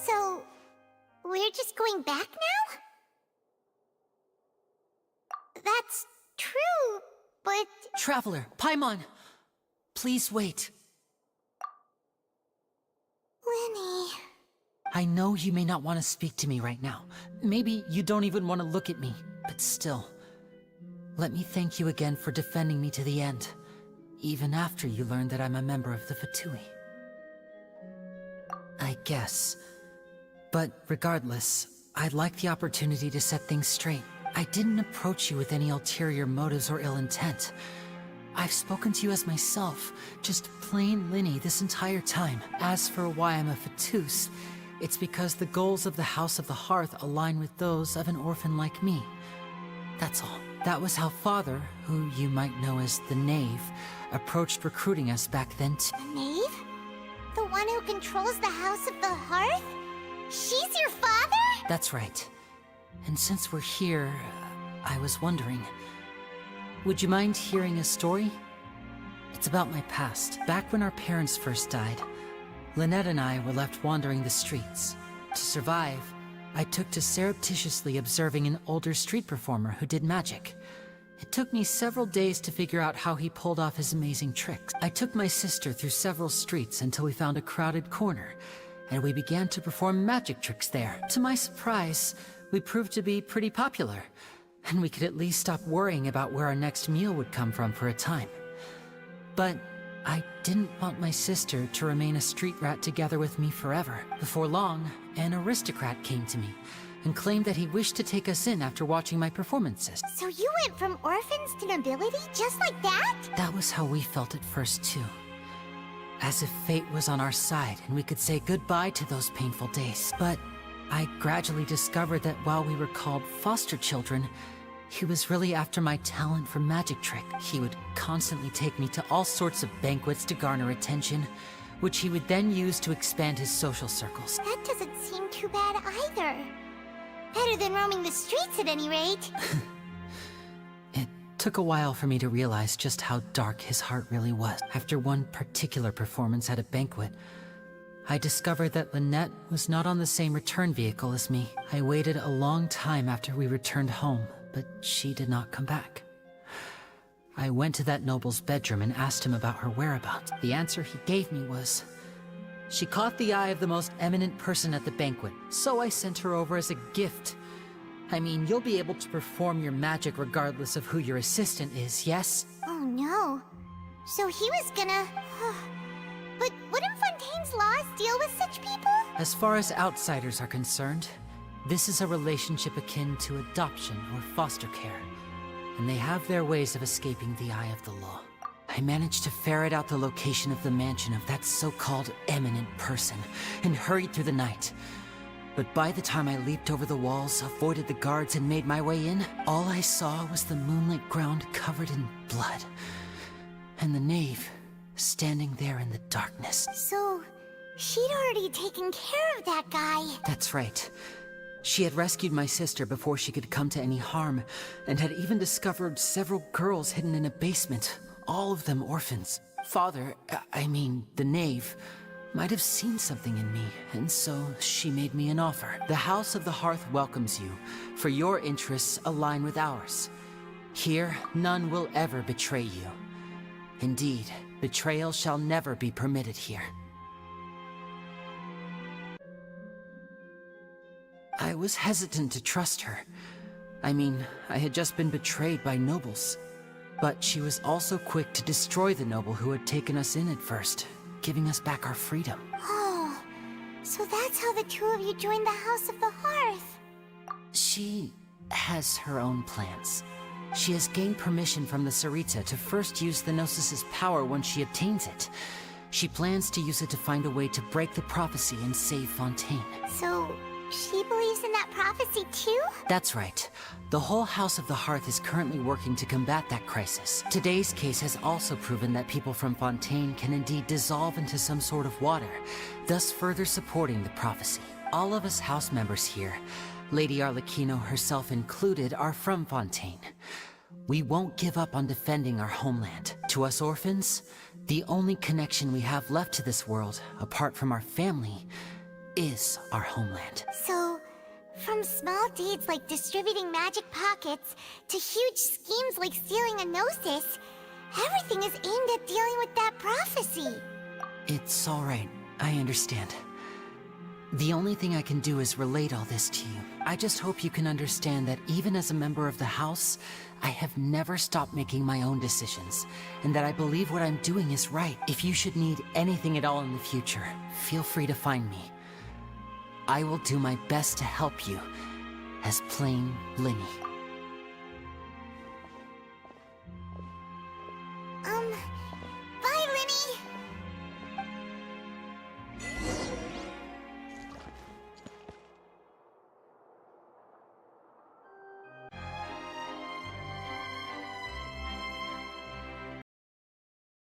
So, we're just going back now? That's true, but... Traveler, Paimon! Please wait. Lyney... I know you may not want to speak to me right now. Maybe you don't even want to look at me, but still. Let me thank you again for defending me to the end, even after you learned that I'm a member of the Fatui. I guess. But regardless, I'd like the opportunity to set things straight. I didn't approach you with any ulterior motives or ill intent. I've spoken to you as myself, just plain Lyney this entire time. As for why I'm a Fatus, it's because the goals of the House of the Hearth align with those of an orphan like me. That's all. That was how Father, who you might know as the Knave, approached recruiting us back then too. The Knave? The one who controls the House of the Hearth? She's your father? That's right. And since we're here, I was wondering, would you mind hearing a story? It's about my past. Back when our parents first died, Lynette and I were left wandering the streets. To survive, I took to surreptitiously observing an older street performer who did magic. It took me several days to figure out how he pulled off his amazing tricks. I took my sister through several streets until we found a crowded corner, and we began to perform magic tricks there. To my surprise, we proved to be pretty popular, and we could at least stop worrying about where our next meal would come from for a time. But I didn't want my sister to remain a street rat together with me forever. Before long, an aristocrat came to me and claimed that he wished to take us in after watching my performances. So you went from orphans to nobility just like that? That was how we felt at first too. As if fate was on our side and we could say goodbye to those painful days. But I gradually discovered that while we were called foster children, he was really after my talent for magic trick. He would constantly take me to all sorts of banquets to garner attention, which he would then use to expand his social circles. That doesn't seem too bad either. Better than roaming the streets at any rate. It took a while for me to realize just how dark his heart really was. After one particular performance at a banquet, I discovered that Lynette was not on the same return vehicle as me. I waited a long time after we returned home, but she did not come back. I went to that noble's bedroom and asked him about her whereabouts. The answer he gave me was, she caught the eye of the most eminent person at the banquet, so I sent her over as a gift. I mean, you'll be able to perform your magic regardless of who your assistant is, yes? Oh no. So he was gonna... But wouldn't Fontaine's laws deal with such people? As far as outsiders are concerned, this is a relationship akin to adoption or foster care, and they have their ways of escaping the eye of the law. I managed to ferret out the location of the mansion of that so-called eminent person, and hurried through the night. But by the time I leaped over the walls, avoided the guards, and made my way in, all I saw was the moonlit ground covered in blood, and the knave standing there in the darkness. So, she'd already taken care of that guy. That's right. She had rescued my sister before she could come to any harm, and had even discovered several girls hidden in a basement, all of them orphans. Father, I mean, the knave, might have seen something in me, and so she made me an offer. The House of the Hearth welcomes you, for your interests align with ours. Here, none will ever betray you. Indeed, betrayal shall never be permitted here. I was hesitant to trust her. I mean, I had just been betrayed by nobles. But she was also quick to destroy the noble who had taken us in at first, giving us back our freedom. Oh, so that's how the two of you joined the House of the Hearth. She has her own plans. She has gained permission from the Sarita to first use the Gnosis' power once she obtains it. She plans to use it to find a way to break the prophecy and save Fontaine. So, she believes in that prophecy too? That's right. The whole House of the Hearth is currently working to combat that crisis. Today's case has also proven that people from Fontaine can indeed dissolve into some sort of water, thus further supporting the prophecy. All of us house members here, Lady Arlecchino herself included, are from Fontaine. We won't give up on defending our homeland. To us orphans, the only connection we have left to this world, apart from our family, is our homeland. So, from small deeds like distributing magic pockets to huge schemes like stealing a Gnosis, everything is aimed at dealing with that prophecy. It's alright, I understand. The only thing I can do is relate all this to you. I just hope you can understand that even as a member of the House, I have never stopped making my own decisions, and that I believe what I'm doing is right. If you should need anything at all in the future, feel free to find me. I will do my best to help you, as plain Lyney.